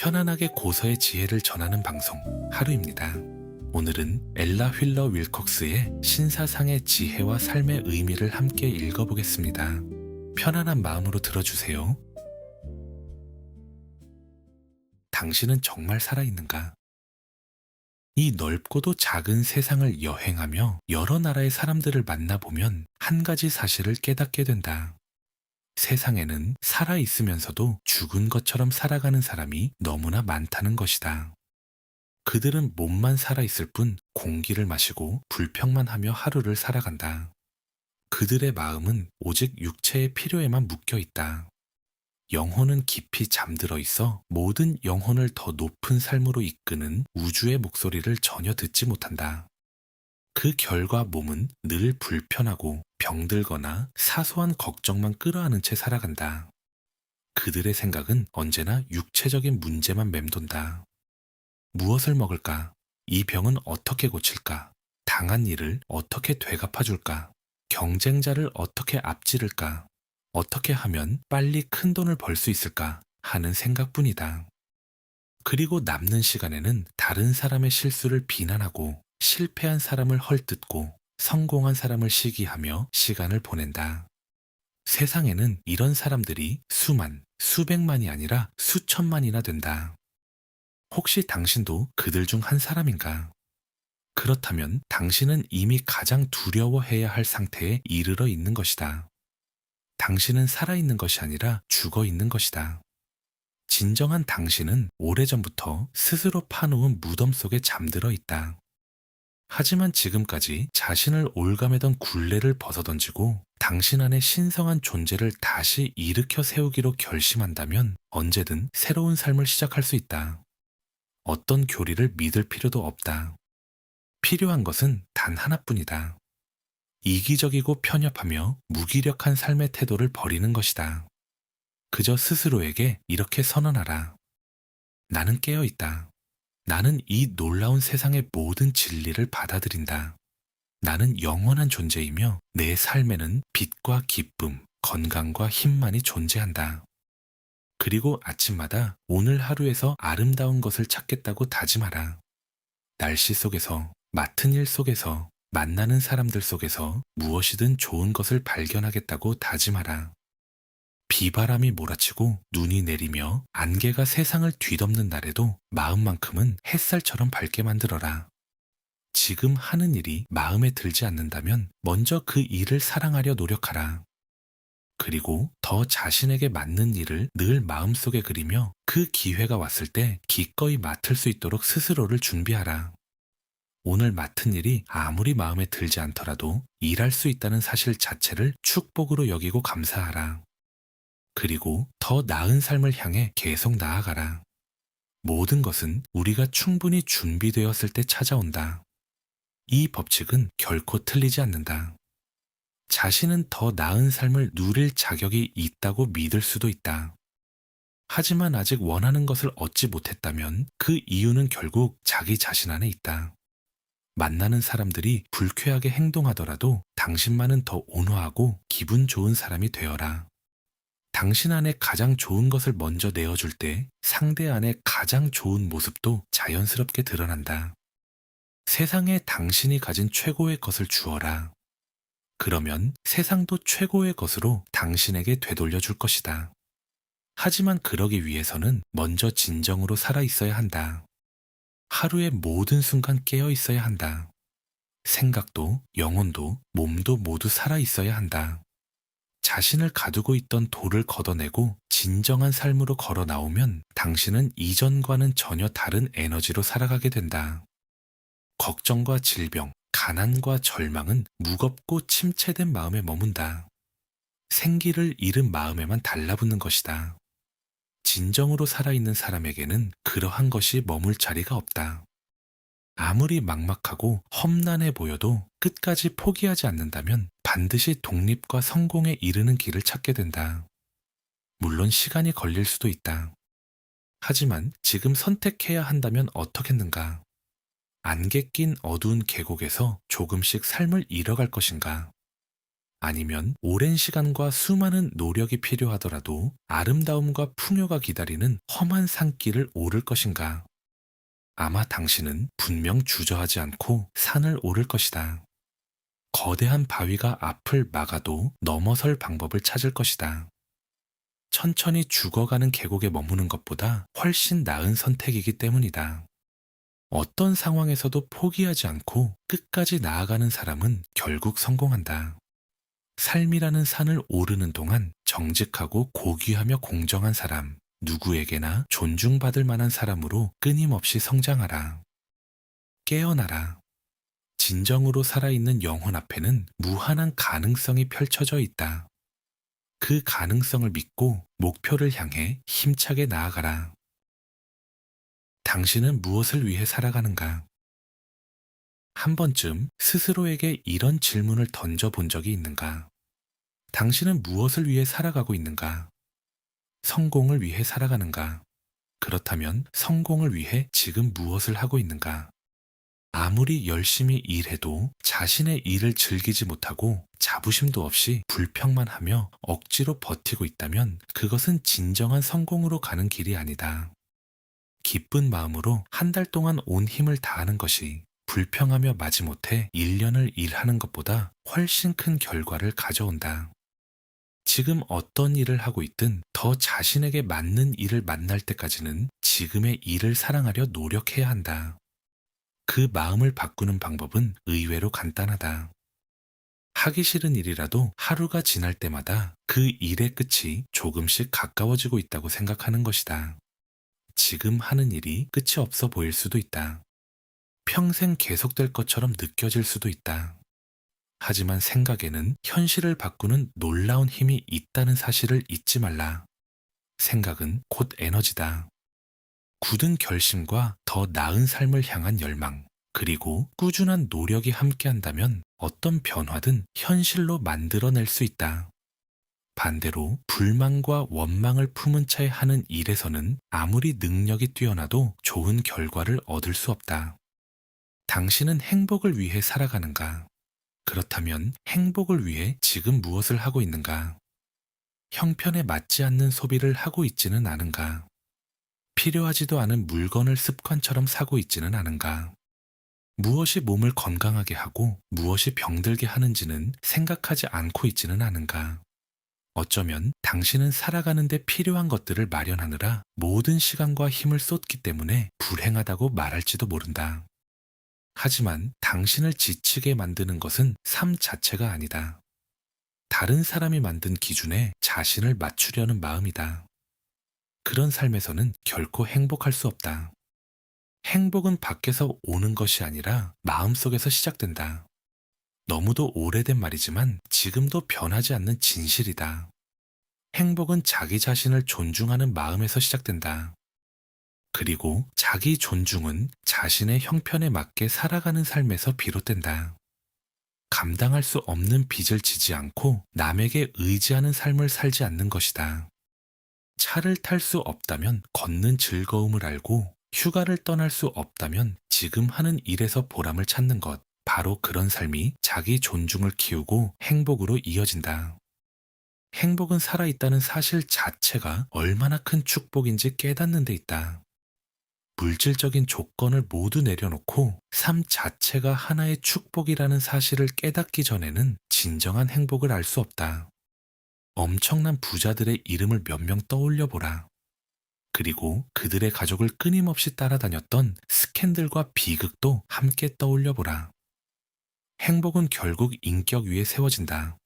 편안하게 고서의 지혜를 전하는 방송 하루입니다. 오늘은 엘라 휠러 윌콕스의 신사상의 지혜와 삶의 의미를 함께 읽어보겠습니다. 편안한 마음으로 들어주세요. 당신은 정말 살아있는가? 이 넓고도 작은 세상을 여행하며 여러 나라의 사람들을 만나보면 한 가지 사실을 깨닫게 된다. 세상에는 살아있으면서도 죽은 것처럼 살아가는 사람이 너무나 많다는 것이다. 그들은 몸만 살아있을 뿐 공기를 마시고 불평만 하며 하루를 살아간다. 그들의 마음은 오직 육체의 필요에만 묶여 있다. 영혼은 깊이 잠들어 있어 모든 영혼을 더 높은 삶으로 이끄는 우주의 목소리를 전혀 듣지 못한다. 그 결과 몸은 늘 불편하고 병들거나 사소한 걱정만 끌어안은 채 살아간다. 그들의 생각은 언제나 육체적인 문제만 맴돈다. 무엇을 먹을까? 이 병은 어떻게 고칠까? 당한 일을 어떻게 되갚아줄까? 경쟁자를 어떻게 앞지를까? 어떻게 하면 빨리 큰 돈을 벌 수 있을까? 하는 생각뿐이다. 그리고 남는 시간에는 다른 사람의 실수를 비난하고 실패한 사람을 헐뜯고 성공한 사람을 시기하며 시간을 보낸다. 세상에는 이런 사람들이 수만, 수백만이 아니라 수천만이나 된다. 혹시 당신도 그들 중 한 사람인가? 그렇다면 당신은 이미 가장 두려워해야 할 상태에 이르러 있는 것이다. 당신은 살아있는 것이 아니라 죽어 있는 것이다. 진정한 당신은 오래전부터 스스로 파놓은 무덤 속에 잠들어 있다. 하지만 지금까지 자신을 올가매던 굴레를 벗어던지고 당신 안의 신성한 존재를 다시 일으켜 세우기로 결심한다면 언제든 새로운 삶을 시작할 수 있다. 어떤 교리를 믿을 필요도 없다. 필요한 것은 단 하나뿐이다. 이기적이고 편협하며 무기력한 삶의 태도를 버리는 것이다. 그저 스스로에게 이렇게 선언하라. 나는 깨어 있다. 나는 이 놀라운 세상의 모든 진리를 받아들인다. 나는 영원한 존재이며 내 삶에는 빛과 기쁨, 건강과 힘만이 존재한다. 그리고 아침마다 오늘 하루에서 아름다운 것을 찾겠다고 다짐하라. 날씨 속에서, 맡은 일 속에서, 만나는 사람들 속에서 무엇이든 좋은 것을 발견하겠다고 다짐하라. 비바람이 몰아치고 눈이 내리며 안개가 세상을 뒤덮는 날에도 마음만큼은 햇살처럼 밝게 만들어라. 지금 하는 일이 마음에 들지 않는다면 먼저 그 일을 사랑하려 노력하라. 그리고 더 자신에게 맞는 일을 늘 마음속에 그리며 그 기회가 왔을 때 기꺼이 맡을 수 있도록 스스로를 준비하라. 오늘 맡은 일이 아무리 마음에 들지 않더라도 일할 수 있다는 사실 자체를 축복으로 여기고 감사하라. 그리고 더 나은 삶을 향해 계속 나아가라. 모든 것은 우리가 충분히 준비되었을 때 찾아온다. 이 법칙은 결코 틀리지 않는다. 자신은 더 나은 삶을 누릴 자격이 있다고 믿을 수도 있다. 하지만 아직 원하는 것을 얻지 못했다면 그 이유는 결국 자기 자신 안에 있다. 만나는 사람들이 불쾌하게 행동하더라도 당신만은 더 온화하고 기분 좋은 사람이 되어라. 당신 안에 가장 좋은 것을 먼저 내어줄 때 상대 안에 가장 좋은 모습도 자연스럽게 드러난다. 세상에 당신이 가진 최고의 것을 주어라. 그러면 세상도 최고의 것으로 당신에게 되돌려 줄 것이다. 하지만 그러기 위해서는 먼저 진정으로 살아 있어야 한다. 하루의 모든 순간 깨어 있어야 한다. 생각도 영혼도 몸도 모두 살아 있어야 한다. 자신을 가두고 있던 돌을 걷어내고 진정한 삶으로 걸어 나오면 당신은 이전과는 전혀 다른 에너지로 살아가게 된다. 걱정과 질병, 가난과 절망은 무겁고 침체된 마음에 머문다. 생기를 잃은 마음에만 달라붙는 것이다. 진정으로 살아있는 사람에게는 그러한 것이 머물 자리가 없다. 아무리 막막하고 험난해 보여도 끝까지 포기하지 않는다면 반드시 독립과 성공에 이르는 길을 찾게 된다. 물론 시간이 걸릴 수도 있다. 하지만 지금 선택해야 한다면 어떻겠는가? 안개 낀 어두운 계곡에서 조금씩 삶을 잃어갈 것인가? 아니면 오랜 시간과 수많은 노력이 필요하더라도 아름다움과 풍요가 기다리는 험한 산길을 오를 것인가? 아마 당신은 분명 주저하지 않고 산을 오를 것이다. 거대한 바위가 앞을 막아도 넘어설 방법을 찾을 것이다. 천천히 죽어가는 계곡에 머무는 것보다 훨씬 나은 선택이기 때문이다. 어떤 상황에서도 포기하지 않고 끝까지 나아가는 사람은 결국 성공한다. 삶이라는 산을 오르는 동안 정직하고 고귀하며 공정한 사람, 누구에게나 존중받을 만한 사람으로 끊임없이 성장하라. 깨어나라. 진정으로 살아있는 영혼 앞에는 무한한 가능성이 펼쳐져 있다. 그 가능성을 믿고 목표를 향해 힘차게 나아가라. 당신은 무엇을 위해 살아가는가? 한 번쯤 스스로에게 이런 질문을 던져본 적이 있는가? 당신은 무엇을 위해 살아가고 있는가? 성공을 위해 살아가는가? 그렇다면 성공을 위해 지금 무엇을 하고 있는가? 아무리 열심히 일해도 자신의 일을 즐기지 못하고 자부심도 없이 불평만 하며 억지로 버티고 있다면 그것은 진정한 성공으로 가는 길이 아니다. 기쁜 마음으로 한 달 동안 온 힘을 다하는 것이 불평하며 마지못해 1년을 일하는 것보다 훨씬 큰 결과를 가져온다. 지금 어떤 일을 하고 있든 더 자신에게 맞는 일을 만날 때까지는 지금의 일을 사랑하려 노력해야 한다. 그 마음을 바꾸는 방법은 의외로 간단하다. 하기 싫은 일이라도 하루가 지날 때마다 그 일의 끝이 조금씩 가까워지고 있다고 생각하는 것이다. 지금 하는 일이 끝이 없어 보일 수도 있다. 평생 계속될 것처럼 느껴질 수도 있다. 하지만 생각에는 현실을 바꾸는 놀라운 힘이 있다는 사실을 잊지 말라. 생각은 곧 에너지다. 굳은 결심과 더 나은 삶을 향한 열망, 그리고 꾸준한 노력이 함께한다면 어떤 변화든 현실로 만들어낼 수 있다. 반대로 불만과 원망을 품은 채 하는 일에서는 아무리 능력이 뛰어나도 좋은 결과를 얻을 수 없다. 당신은 행복을 위해 살아가는가? 그렇다면 행복을 위해 지금 무엇을 하고 있는가? 형편에 맞지 않는 소비를 하고 있지는 않은가? 필요하지도 않은 물건을 습관처럼 사고 있지는 않은가? 무엇이 몸을 건강하게 하고 무엇이 병들게 하는지는 생각하지 않고 있지는 않은가? 어쩌면 당신은 살아가는데 필요한 것들을 마련하느라 모든 시간과 힘을 쏟기 때문에 불행하다고 말할지도 모른다. 하지만 당신을 지치게 만드는 것은 삶 자체가 아니다. 다른 사람이 만든 기준에 자신을 맞추려는 마음이다. 그런 삶에서는 결코 행복할 수 없다. 행복은 밖에서 오는 것이 아니라 마음속에서 시작된다. 너무도 오래된 말이지만 지금도 변하지 않는 진실이다. 행복은 자기 자신을 존중하는 마음에서 시작된다. 그리고 자기 존중은 자신의 형편에 맞게 살아가는 삶에서 비롯된다. 감당할 수 없는 빚을 지지 않고 남에게 의지하는 삶을 살지 않는 것이다. 차를 탈 수 없다면 걷는 즐거움을 알고 휴가를 떠날 수 없다면 지금 하는 일에서 보람을 찾는 것, 바로 그런 삶이 자기 존중을 키우고 행복으로 이어진다. 행복은 살아있다는 사실 자체가 얼마나 큰 축복인지 깨닫는 데 있다. 물질적인 조건을 모두 내려놓고 삶 자체가 하나의 축복이라는 사실을 깨닫기 전에는 진정한 행복을 알 수 없다. 엄청난 부자들의 이름을 몇 명 떠올려 보라. 그리고 그들의 가족을 끊임없이 따라다녔던 스캔들과 비극도 함께 떠올려 보라. 행복은 결국 인격 위에 세워진다.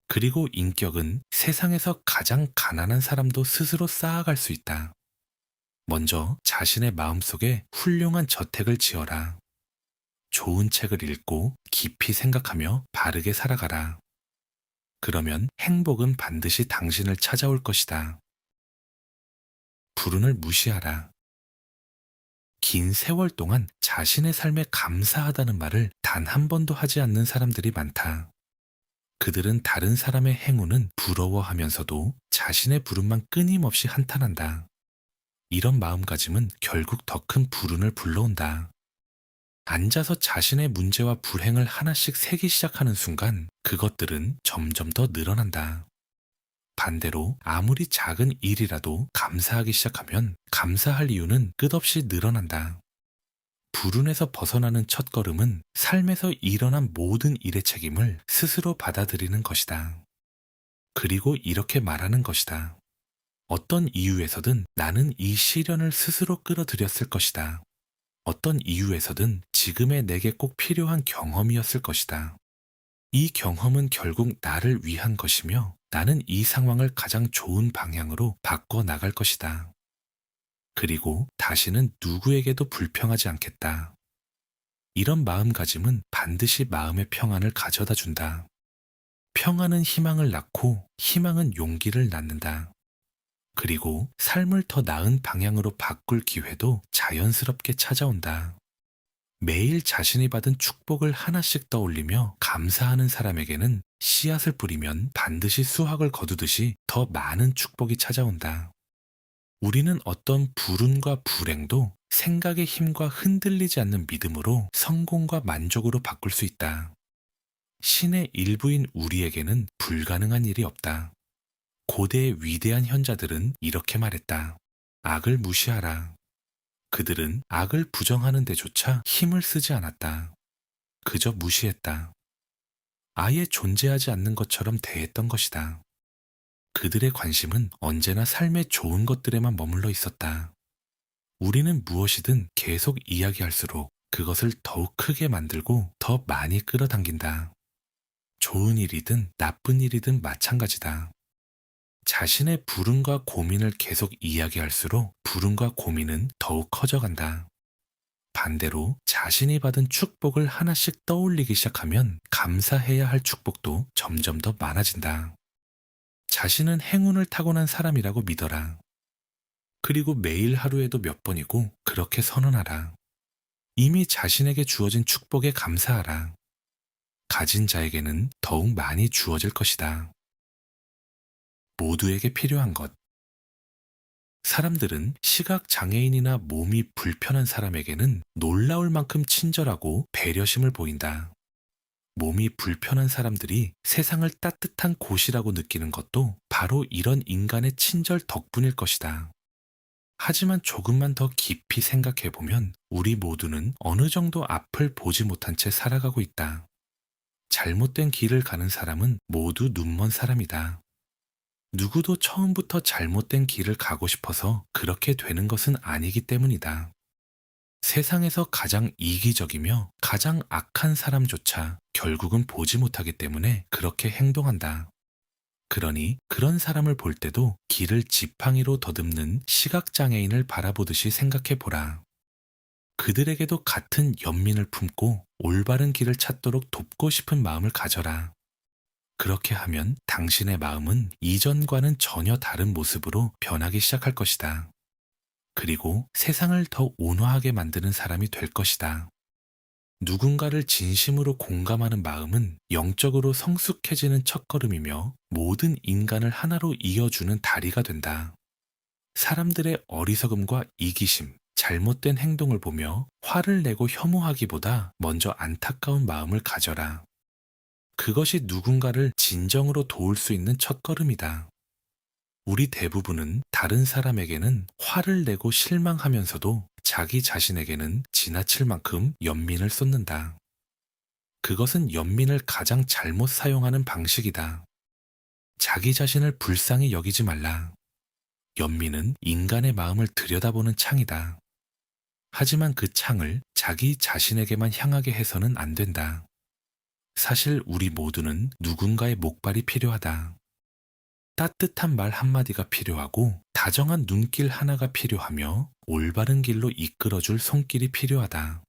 그리고 인격은 세상에서 가장 가난한 사람도 스스로 쌓아갈 수 있다. 먼저 자신의 마음속에 훌륭한 저택을 지어라. 좋은 책을 읽고 깊이 생각하며 바르게 살아가라. 그러면 행복은 반드시 당신을 찾아올 것이다. 불운을 무시하라. 긴 세월 동안 자신의 삶에 감사하다는 말을 단 한 번도 하지 않는 사람들이 많다. 그들은 다른 사람의 행운은 부러워하면서도 자신의 불운만 끊임없이 한탄한다. 이런 마음가짐은 결국 더 큰 불운을 불러온다. 앉아서 자신의 문제와 불행을 하나씩 세기 시작하는 순간 그것들은 점점 더 늘어난다. 반대로 아무리 작은 일이라도 감사하기 시작하면 감사할 이유는 끝없이 늘어난다. 불운에서 벗어나는 첫걸음은 삶에서 일어난 모든 일의 책임을 스스로 받아들이는 것이다. 그리고 이렇게 말하는 것이다. 어떤 이유에서든 나는 이 시련을 스스로 끌어들였을 것이다. 어떤 이유에서든 지금의 내게 꼭 필요한 경험이었을 것이다. 이 경험은 결국 나를 위한 것이며 나는 이 상황을 가장 좋은 방향으로 바꿔 나갈 것이다. 그리고 다시는 누구에게도 불평하지 않겠다. 이런 마음가짐은 반드시 마음의 평안을 가져다 준다. 평안은 희망을 낳고 희망은 용기를 낳는다. 그리고 삶을 더 나은 방향으로 바꿀 기회도 자연스럽게 찾아온다. 매일 자신이 받은 축복을 하나씩 떠올리며 감사하는 사람에게는 씨앗을 뿌리면 반드시 수확을 거두듯이 더 많은 축복이 찾아온다. 우리는 어떤 불운과 불행도 생각의 힘과 흔들리지 않는 믿음으로 성공과 만족으로 바꿀 수 있다. 신의 일부인 우리에게는 불가능한 일이 없다. 고대의 위대한 현자들은 이렇게 말했다. 악을 무시하라. 그들은 악을 부정하는 데조차 힘을 쓰지 않았다. 그저 무시했다. 아예 존재하지 않는 것처럼 대했던 것이다. 그들의 관심은 언제나 삶의 좋은 것들에만 머물러 있었다. 우리는 무엇이든 계속 이야기할수록 그것을 더욱 크게 만들고 더 많이 끌어당긴다. 좋은 일이든 나쁜 일이든 마찬가지다. 자신의 불운과 고민을 계속 이야기할수록 불운과 고민은 더욱 커져간다. 반대로 자신이 받은 축복을 하나씩 떠올리기 시작하면 감사해야 할 축복도 점점 더 많아진다. 자신은 행운을 타고난 사람이라고 믿어라. 그리고 매일 하루에도 몇 번이고 그렇게 선언하라. 이미 자신에게 주어진 축복에 감사하라. 가진 자에게는 더욱 많이 주어질 것이다. 모두에게 필요한 것. 사람들은 시각 장애인이나 몸이 불편한 사람에게는 놀라울 만큼 친절하고 배려심을 보인다. 몸이 불편한 사람들이 세상을 따뜻한 곳이라고 느끼는 것도 바로 이런 인간의 친절 덕분일 것이다. 하지만 조금만 더 깊이 생각해보면 우리 모두는 어느 정도 앞을 보지 못한 채 살아가고 있다. 잘못된 길을 가는 사람은 모두 눈먼 사람이다. 누구도 처음부터 잘못된 길을 가고 싶어서 그렇게 되는 것은 아니기 때문이다. 세상에서 가장 이기적이며 가장 악한 사람조차 결국은 보지 못하기 때문에 그렇게 행동한다. 그러니 그런 사람을 볼 때도 길을 지팡이로 더듬는 시각장애인을 바라보듯이 생각해보라. 그들에게도 같은 연민을 품고 올바른 길을 찾도록 돕고 싶은 마음을 가져라. 그렇게 하면 당신의 마음은 이전과는 전혀 다른 모습으로 변하기 시작할 것이다. 그리고 세상을 더 온화하게 만드는 사람이 될 것이다. 누군가를 진심으로 공감하는 마음은 영적으로 성숙해지는 첫걸음이며 모든 인간을 하나로 이어주는 다리가 된다. 사람들의 어리석음과 이기심, 잘못된 행동을 보며 화를 내고 혐오하기보다 먼저 안타까운 마음을 가져라. 그것이 누군가를 진정으로 도울 수 있는 첫걸음이다. 우리 대부분은 다른 사람에게는 화를 내고 실망하면서도 자기 자신에게는 지나칠 만큼 연민을 쏟는다. 그것은 연민을 가장 잘못 사용하는 방식이다. 자기 자신을 불쌍히 여기지 말라. 연민은 인간의 마음을 들여다보는 창이다. 하지만 그 창을 자기 자신에게만 향하게 해서는 안 된다. 사실 우리 모두는 누군가의 목발이 필요하다. 따뜻한 말 한마디가 필요하고 다정한 눈길 하나가 필요하며 올바른 길로 이끌어줄 손길이 필요하다.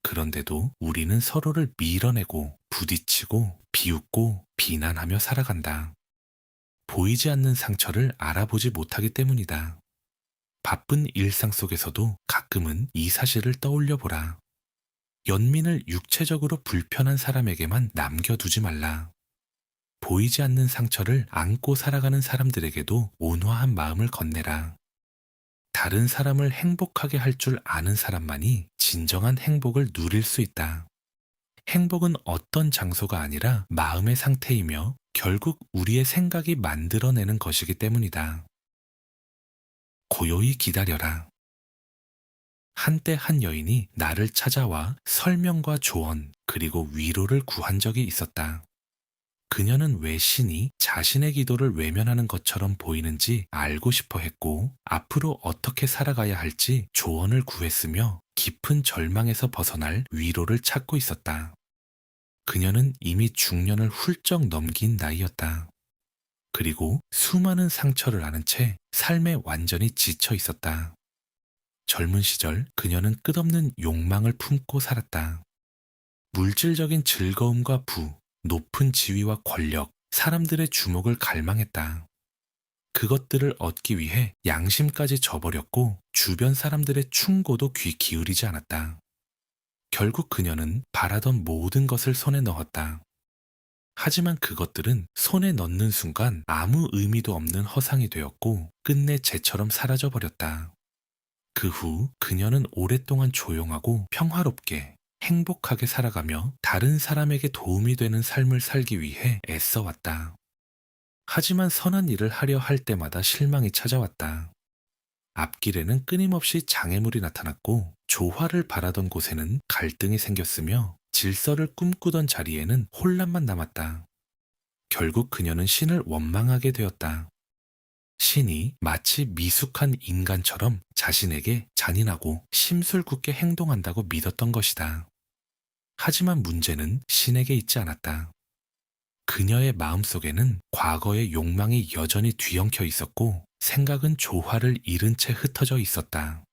그런데도 우리는 서로를 밀어내고 부딪히고 비웃고 비난하며 살아간다. 보이지 않는 상처를 알아보지 못하기 때문이다. 바쁜 일상 속에서도 가끔은 이 사실을 떠올려 보라. 연민을 육체적으로 불편한 사람에게만 남겨두지 말라. 보이지 않는 상처를 안고 살아가는 사람들에게도 온화한 마음을 건네라. 다른 사람을 행복하게 할 줄 아는 사람만이 진정한 행복을 누릴 수 있다. 행복은 어떤 장소가 아니라 마음의 상태이며 결국 우리의 생각이 만들어내는 것이기 때문이다. 고요히 기다려라. 한때 한 여인이 나를 찾아와 설명과 조언 그리고 위로를 구한 적이 있었다. 그녀는 왜 신이 자신의 기도를 외면하는 것처럼 보이는지 알고 싶어 했고 앞으로 어떻게 살아가야 할지 조언을 구했으며 깊은 절망에서 벗어날 위로를 찾고 있었다. 그녀는 이미 중년을 훌쩍 넘긴 나이였다. 그리고 수많은 상처를 안은 채 삶에 완전히 지쳐 있었다. 젊은 시절 그녀는 끝없는 욕망을 품고 살았다. 물질적인 즐거움과 부, 높은 지위와 권력, 사람들의 주목을 갈망했다. 그것들을 얻기 위해 양심까지 저버렸고 주변 사람들의 충고도 귀 기울이지 않았다. 결국 그녀는 바라던 모든 것을 손에 넣었다. 하지만 그것들은 손에 넣는 순간 아무 의미도 없는 허상이 되었고 끝내 재처럼 사라져버렸다. 그 후 그녀는 오랫동안 조용하고 평화롭게 행복하게 살아가며 다른 사람에게 도움이 되는 삶을 살기 위해 애써왔다. 하지만 선한 일을 하려 할 때마다 실망이 찾아왔다. 앞길에는 끊임없이 장애물이 나타났고 조화를 바라던 곳에는 갈등이 생겼으며 질서를 꿈꾸던 자리에는 혼란만 남았다. 결국 그녀는 신을 원망하게 되었다. 신이 마치 미숙한 인간처럼 자신에게 잔인하고 심술궂게 행동한다고 믿었던 것이다. 하지만 문제는 신에게 있지 않았다. 그녀의 마음속에는 과거의 욕망이 여전히 뒤엉켜 있었고 생각은 조화를 잃은 채 흩어져 있었다.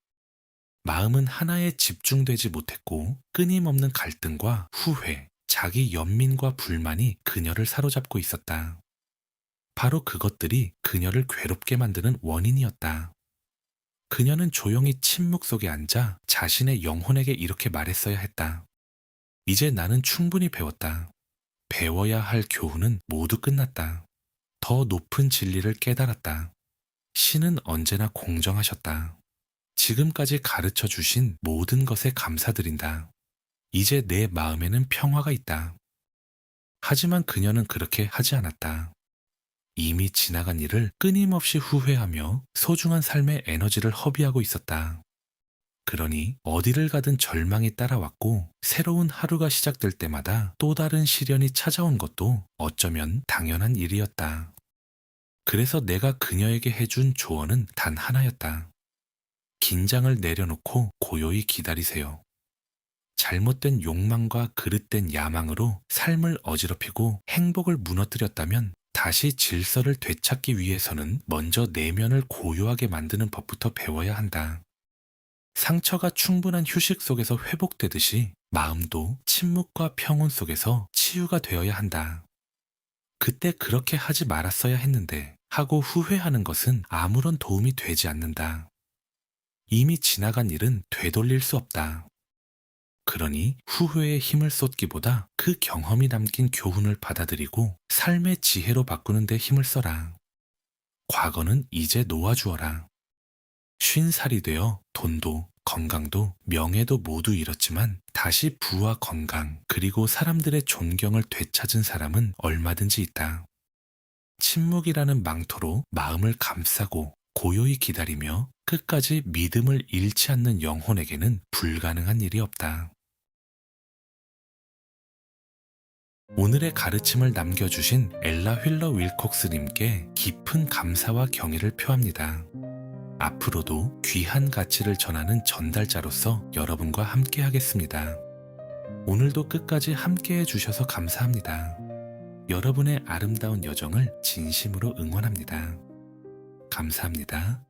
마음은 하나에 집중되지 못했고 끊임없는 갈등과 후회, 자기 연민과 불만이 그녀를 사로잡고 있었다. 바로 그것들이 그녀를 괴롭게 만드는 원인이었다. 그녀는 조용히 침묵 속에 앉아 자신의 영혼에게 이렇게 말했어야 했다. 이제 나는 충분히 배웠다. 배워야 할 교훈은 모두 끝났다. 더 높은 진리를 깨달았다. 신은 언제나 공정하셨다. 지금까지 가르쳐 주신 모든 것에 감사드린다. 이제 내 마음에는 평화가 있다. 하지만 그녀는 그렇게 하지 않았다. 이미 지나간 일을 끊임없이 후회하며 소중한 삶의 에너지를 허비하고 있었다. 그러니 어디를 가든 절망이 따라왔고 새로운 하루가 시작될 때마다 또 다른 시련이 찾아온 것도 어쩌면 당연한 일이었다. 그래서 내가 그녀에게 해준 조언은 단 하나였다. 긴장을 내려놓고 고요히 기다리세요. 잘못된 욕망과 그릇된 야망으로 삶을 어지럽히고 행복을 무너뜨렸다면 다시 질서를 되찾기 위해서는 먼저 내면을 고요하게 만드는 법부터 배워야 한다. 상처가 충분한 휴식 속에서 회복되듯이 마음도 침묵과 평온 속에서 치유가 되어야 한다. 그때 그렇게 하지 말았어야 했는데 하고 후회하는 것은 아무런 도움이 되지 않는다. 이미 지나간 일은 되돌릴 수 없다. 그러니 후회에 힘을 쏟기보다 그 경험이 남긴 교훈을 받아들이고 삶의 지혜로 바꾸는 데 힘을 써라. 과거는 이제 놓아주어라. 50살이 되어 돈도 건강도 명예도 모두 잃었지만 다시 부와 건강 그리고 사람들의 존경을 되찾은 사람은 얼마든지 있다. 침묵이라는 망토로 마음을 감싸고 고요히 기다리며 끝까지 믿음을 잃지 않는 영혼에게는 불가능한 일이 없다. 오늘의 가르침을 남겨주신 엘라 휠러 윌콕스님께 깊은 감사와 경의를 표합니다. 앞으로도 귀한 가치를 전하는 전달자로서 여러분과 함께 하겠습니다. 오늘도 끝까지 함께 해주셔서 감사합니다. 여러분의 아름다운 여정을 진심으로 응원합니다. 감사합니다.